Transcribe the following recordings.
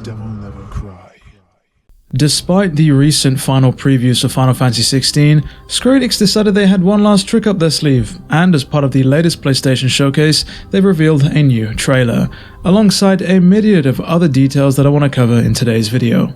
DevilNeverCry. Despite the recent final previews of Final Fantasy XVI, Square Enix decided they had one last trick up their sleeve, and as part of the latest PlayStation showcase, they've revealed a new trailer, alongside a myriad of other details that I want to cover in today's video.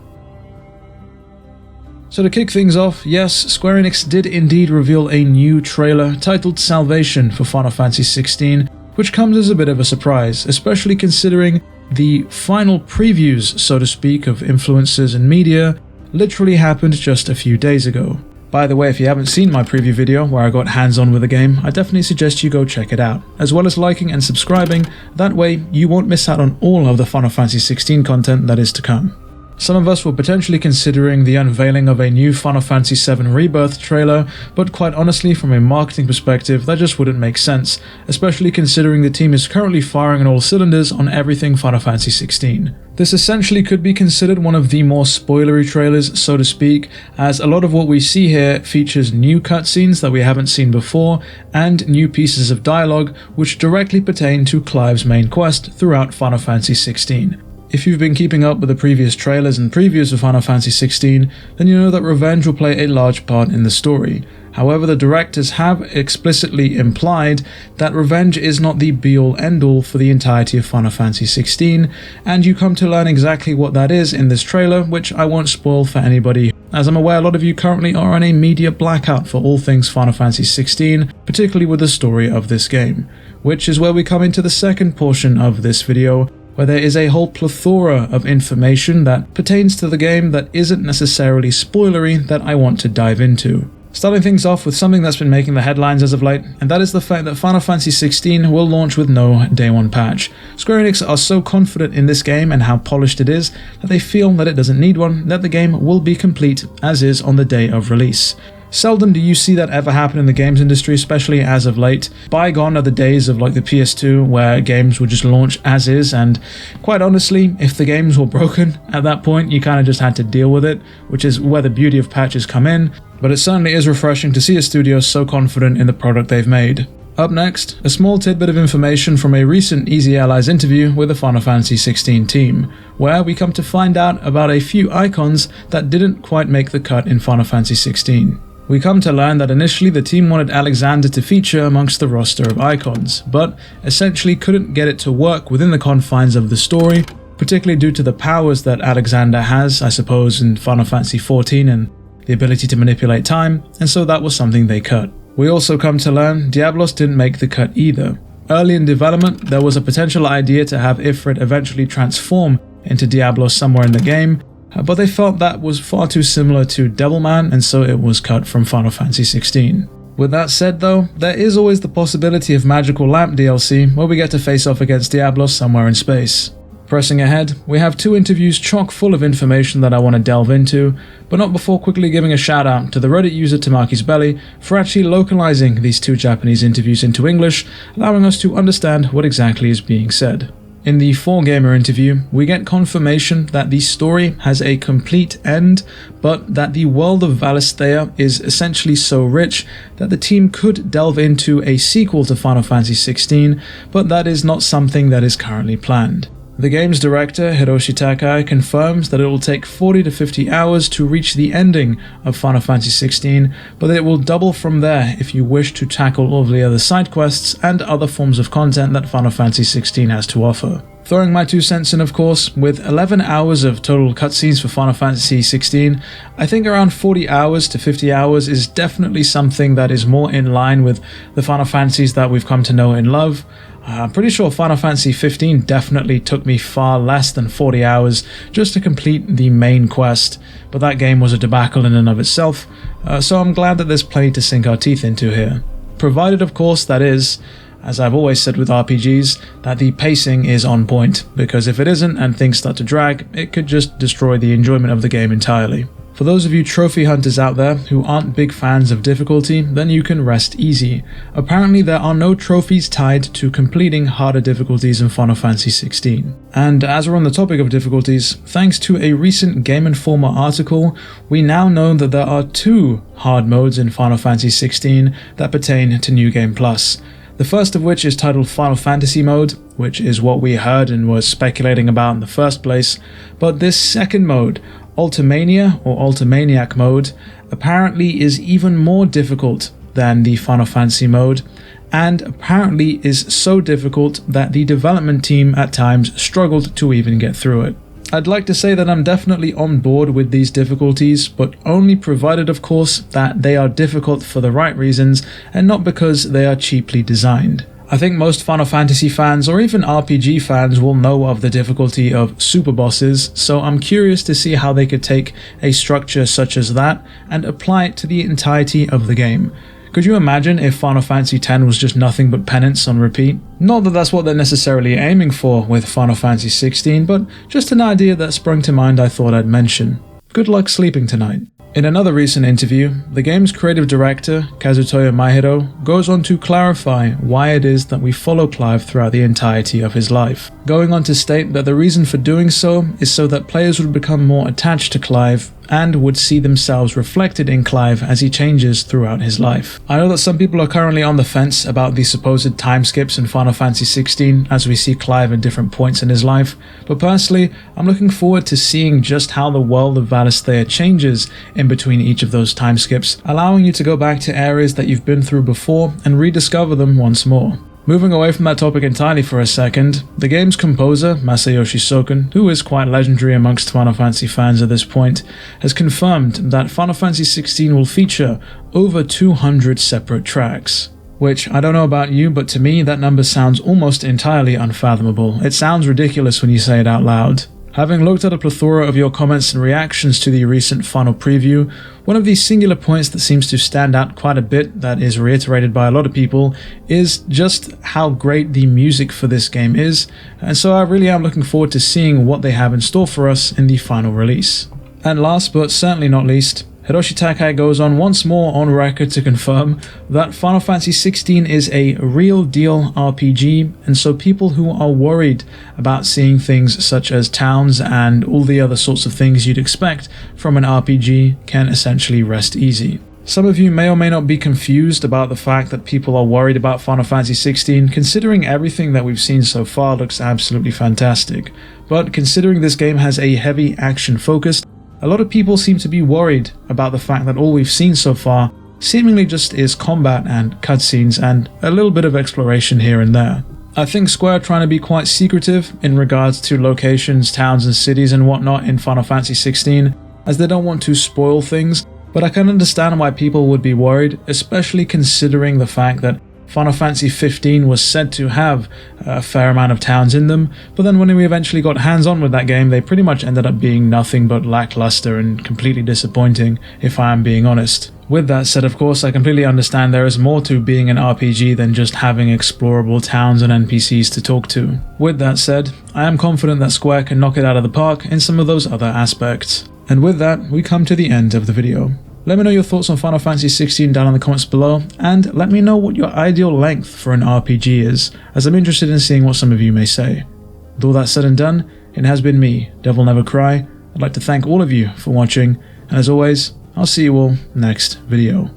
So to kick things off, yes, Square Enix did indeed reveal a new trailer titled Salvation for Final Fantasy XVI, which comes as a bit of a surprise, especially considering the final previews, so to speak, of influencers and media literally happened just a few days ago. By the way, if you haven't seen my preview video where I got hands-on with the game, I definitely suggest you go check it out, as well as liking and subscribing. That way you won't miss out on all of the Final Fantasy XVI content that is to come. Some of us were potentially considering the unveiling of a new Final Fantasy VII Rebirth trailer, but quite honestly, from a marketing perspective, that just wouldn't make sense, especially considering the team is currently firing on all cylinders on everything Final Fantasy XVI. This essentially could be considered one of the more spoilery trailers, so to speak, as a lot of what we see here features new cutscenes that we haven't seen before, and new pieces of dialogue which directly pertain to Clive's main quest throughout Final Fantasy XVI. If you've been keeping up with the previous trailers and previews of Final Fantasy XVI, then you know that revenge will play a large part in the story. However, the directors have explicitly implied that revenge is not the be-all end-all for the entirety of Final Fantasy XVI, and you come to learn exactly what that is in this trailer, which I won't spoil for anybody, as I'm aware a lot of you currently are on a media blackout for all things Final Fantasy XVI, particularly with the story of this game, which is where we come into the second portion of this video, where there is a whole plethora of information that pertains to the game that isn't necessarily spoilery that I want to dive into. Starting things off with something that's been making the headlines as of late, and that is the fact that Final Fantasy XVI will launch with no Day 1 patch. Square Enix are so confident in this game and how polished it is that they feel that it doesn't need one, that the game will be complete as is on the day of release. Seldom do you see that ever happen in the games industry, especially as of late. Bygone are the days of like the PS2 where games would just launch as is, and quite honestly, if the games were broken at that point, you kind of just had to deal with it, which is where the beauty of patches come in, but it certainly is refreshing to see a studio so confident in the product they've made. Up next, a small tidbit of information from a recent Easy Allies interview with the Final Fantasy XVI team, where we come to find out about a few icons that didn't quite make the cut in Final Fantasy XVI. We come to learn that initially the team wanted Alexander to feature amongst the roster of icons, but essentially couldn't get it to work within the confines of the story, particularly due to the powers that Alexander has, I suppose, in Final Fantasy XIV and the ability to manipulate time, and so that was something they cut. We also come to learn Diablos didn't make the cut either. Early in development, there was a potential idea to have Ifrit eventually transform into Diablos somewhere in the game, but they felt that was far too similar to Devilman, and so it was cut from Final Fantasy XVI. With that said though, there is always the possibility of Magical Lamp DLC, where we get to face off against Diablos somewhere in space. Pressing ahead, we have two interviews chock full of information that I want to delve into, but not before quickly giving a shout out to the Reddit user TAMAKISBELLY for actually localizing these two Japanese interviews into English, allowing us to understand what exactly is being said. In the 4Gamer interview, we get confirmation that the story has a complete end, but that the world of Valisthea is essentially so rich that the team could delve into a sequel to Final Fantasy XVI, but that is not something that is currently planned. The game's director, Hiroshi Takai, confirms that it will take 40 to 50 hours to reach the ending of Final Fantasy XVI, but that it will double from there if you wish to tackle all of the other side quests and other forms of content that Final Fantasy XVI has to offer. Throwing my 2 cents in, of course, with 11 hours of total cutscenes for Final Fantasy XVI, I think around 40 hours to 50 hours is definitely something that is more in line with the Final Fantasies that we've come to know and love. I'm pretty sure Final Fantasy XV definitely took me far less than 40 hours just to complete the main quest, but that game was a debacle in and of itself, so I'm glad that there's plenty to sink our teeth into here. Provided, of course, that is, as I've always said with RPGs, that the pacing is on point, because if it isn't and things start to drag, it could just destroy the enjoyment of the game entirely. For those of you trophy hunters out there who aren't big fans of difficulty, then you can rest easy. Apparently there are no trophies tied to completing harder difficulties in Final Fantasy XVI. And as we're on the topic of difficulties, thanks to a recent Game Informer article, we now know that there are 2 hard modes in Final Fantasy XVI that pertain to New Game Plus. The first of which is titled Final Fantasy Mode, which is what we heard and were speculating about in the first place, but this second mode, ULTIMANIAC or ULTIMANIAC mode, apparently is even more difficult than the Final Fantasy mode, and apparently is so difficult that the development team at times struggled to even get through it. I'd like to say that I'm definitely on board with these difficulties, but only provided of course that they are difficult for the right reasons and not because they are cheaply designed. I think most Final Fantasy fans or even RPG fans will know of the difficulty of super bosses, so I'm curious to see how they could take a structure such as that and apply it to the entirety of the game. Could you imagine if Final Fantasy X was just nothing but penance on repeat? Not that that's what they're necessarily aiming for with Final Fantasy XVI, but just an idea that sprung to mind I thought I'd mention. Good luck sleeping tonight. In another recent interview, the game's creative director, Kazutoya Maehiro, goes on to clarify why it is that we follow Clive throughout the entirety of his life, going on to state that the reason for doing so is so that players would become more attached to Clive and would see themselves reflected in Clive as he changes throughout his life. I know that some people are currently on the fence about the supposed time skips in Final Fantasy XVI as we see Clive at different points in his life, but personally, I'm looking forward to seeing just how the world of Valisthea changes in between each of those time skips, allowing you to go back to areas that you've been through before and rediscover them once more. Moving away from that topic entirely for a second, the game's composer, Masayoshi Soken, who is quite legendary amongst Final Fantasy fans at this point, has confirmed that Final Fantasy XVI will feature over 200 separate tracks. Which, I don't know about you, but to me that number sounds almost entirely unfathomable. It sounds ridiculous when you say it out loud. Having looked at a plethora of your comments and reactions to the recent final preview, one of the singular points that seems to stand out quite a bit that is reiterated by a lot of people is just how great the music for this game is, and so I really am looking forward to seeing what they have in store for us in the final release. And last but certainly not least, Hiroshi Takai goes on once more on record to confirm that Final Fantasy XVI is a real deal RPG, and so people who are worried about seeing things such as towns and all the other sorts of things you'd expect from an RPG can essentially rest easy. Some of you may or may not be confused about the fact that people are worried about Final Fantasy XVI, considering everything that we've seen so far looks absolutely fantastic. But considering this game has a heavy action focus, a lot of people seem to be worried about the fact that all we've seen so far seemingly just is combat and cutscenes and a little bit of exploration here and there. I think Square are trying to be quite secretive in regards to locations, towns and cities and whatnot in Final Fantasy XVI, as they don't want to spoil things, but I can understand why people would be worried, especially considering the fact that Final Fantasy XV was said to have a fair amount of towns in them, but then when we eventually got hands-on with that game, they pretty much ended up being nothing but lackluster and completely disappointing, if I am being honest. With that said, of course, I completely understand there is more to being an RPG than just having explorable towns and NPCs to talk to. With that said, I am confident that Square can knock it out of the park in some of those other aspects. And with that, we come to the end of the video. Let me know your thoughts on Final Fantasy XVI down in the comments below, and let me know what your ideal length for an RPG is, as I'm interested in seeing what some of you may say. With all that said and done, it has been me, DevilNeverCry. I'd like to thank all of you for watching, and as always, I'll see you all next video.